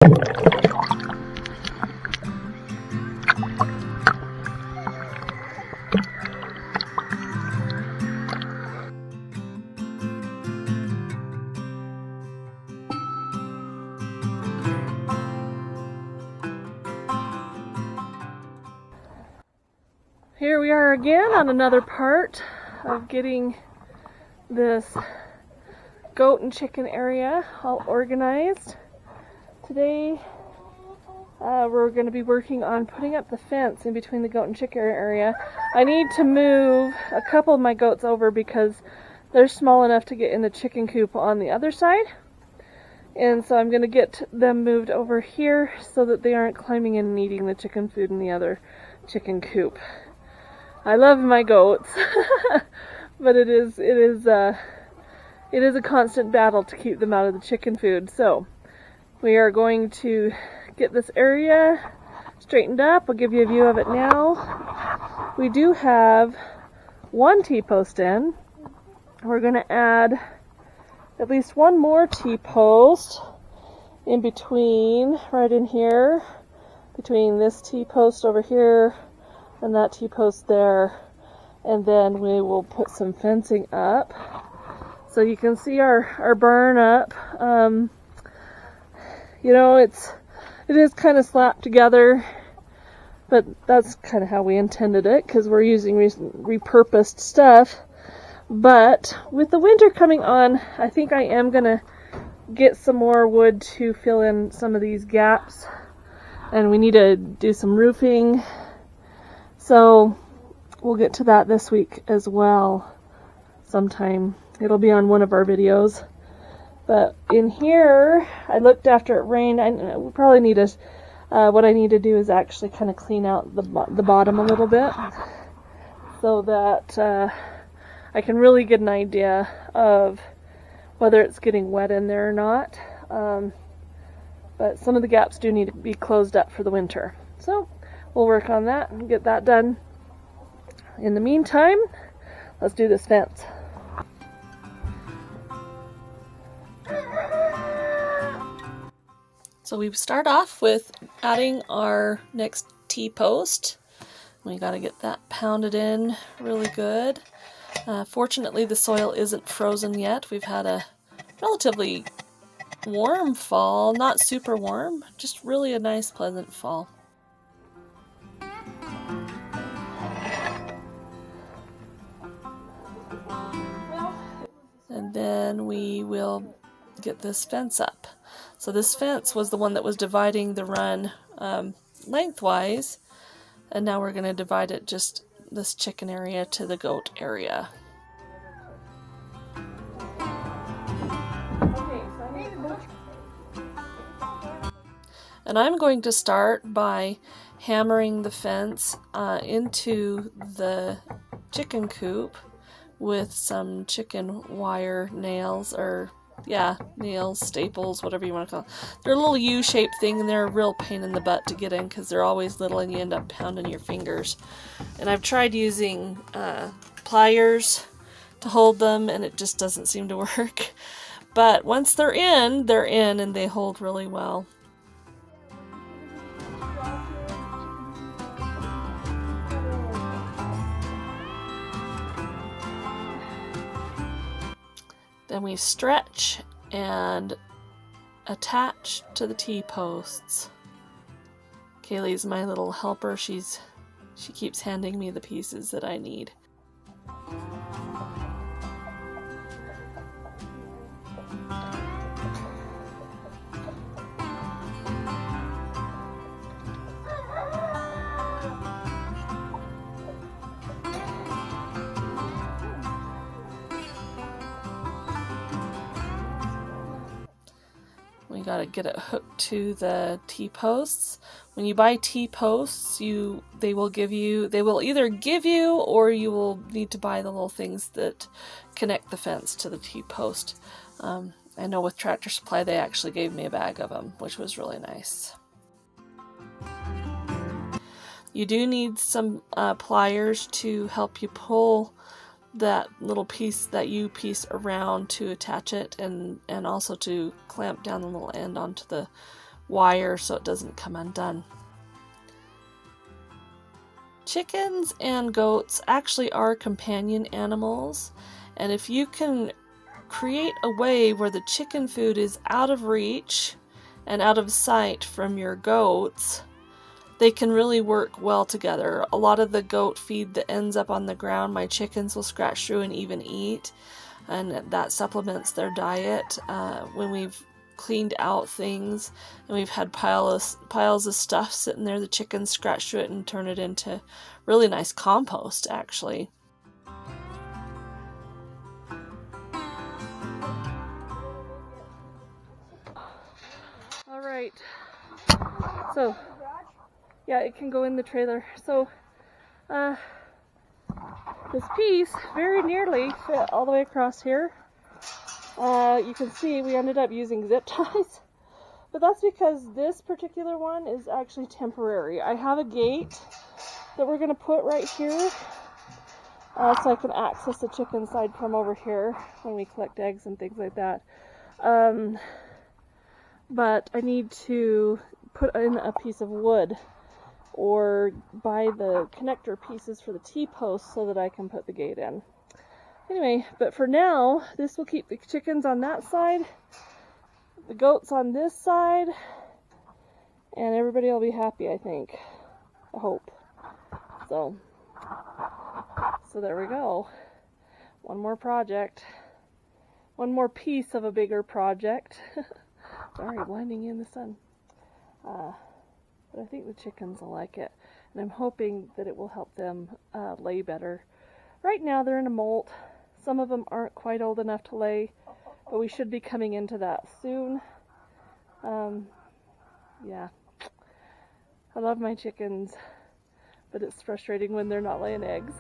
Here we are again on another part of getting this goat and chicken area all organized. Today we're going to be working on putting up the fence in between the goat and chicken area. I need to move a couple of my goats over because they're small enough to get in the chicken coop on the other side. And so I'm going to get them moved over here so that they aren't climbing in and eating the chicken food in the other chicken coop. I love my goats, but it is a constant battle to keep them out of the chicken food. So we are going to get this area straightened up. I'll give you a view of it now. We do have one T-post in. We're going to add at least one more T-post in between, right in here, between this T-post over here and that T-post there, and then we will put some fencing up. So you can see our Burnup. You know, it is kind of slapped together, but that's kind of how we intended it because we're using repurposed stuff. But with the winter coming on, I think I am gonna get some more wood to fill in some of these gaps, and we need to do some roofing. So we'll get to that this week as well sometime. It'll be on one of our videos. But in here, I looked after it rained. We probably need to, what I need to do is actually kind of clean out the bottom a little bit so that I can really get an idea of whether it's getting wet in there or not. But some of the gaps do need to be closed up for the winter. So we'll work on that and get that done. In the meantime, let's do this fence. So we start off with adding our next T-post. We got to get that pounded in really good. Fortunately, the soil isn't frozen yet. We've had a relatively warm fall, not super warm, just really a nice, pleasant fall. And then we will get this fence up. So this fence was the one that was dividing the run lengthwise, and now we're going to divide it just this chicken area to the goat area. And I'm going to start by hammering the fence into the chicken coop with some chicken wire nails, or nails, staples, whatever you want to call it. They're a little U-shaped thing, and they're a real pain in the butt to get in because they're always little and you end up pounding your fingers. And I've tried using pliers to hold them, and it just doesn't seem to work. But once they're in, and they hold really well. Then we stretch and attach to the T-posts. Kaylee's my little helper. She keeps handing me the pieces that I need. We gotta get it hooked to the T-posts. When you buy T-posts, they will either give you, or you will need to buy the little things that connect the fence to the T-post. I know with Tractor Supply they actually gave me a bag of them, which was really nice. You do need some pliers to help you pull that little piece, that U piece, around to attach it, and also to clamp down the little end onto the wire so it doesn't come undone. Chickens and goats actually are companion animals, and if you can create a way where the chicken food is out of reach and out of sight from your goats, they can really work well together. A lot of the goat feed that ends up on the ground, my chickens will scratch through and even eat, and that supplements their diet. When we've cleaned out things and we've had piles of stuff sitting there, the chickens scratch through it and turn it into really nice compost, actually. All right, so yeah, it can go in the trailer. So this piece very nearly fit all the way across here. You can see we ended up using zip ties, but that's because this particular one is actually temporary. I have a gate that we're going to put right here so I can access the chicken side from over here when we collect eggs and things like that. But I need to put in a piece of wood or buy the connector pieces for the T-posts so that I can put the gate in. Anyway, but for now, this will keep the chickens on that side, the goats on this side, and everybody will be happy, I think. I hope. So there we go. One more project. One more piece of a bigger project. Sorry, blinding you in the sun. But I think the chickens will like it, and I'm hoping that it will help them lay better. Right now they're in a molt. Some of them aren't quite old enough to lay, but we should be coming into that soon. Yeah, I love my chickens, but it's frustrating when they're not laying eggs.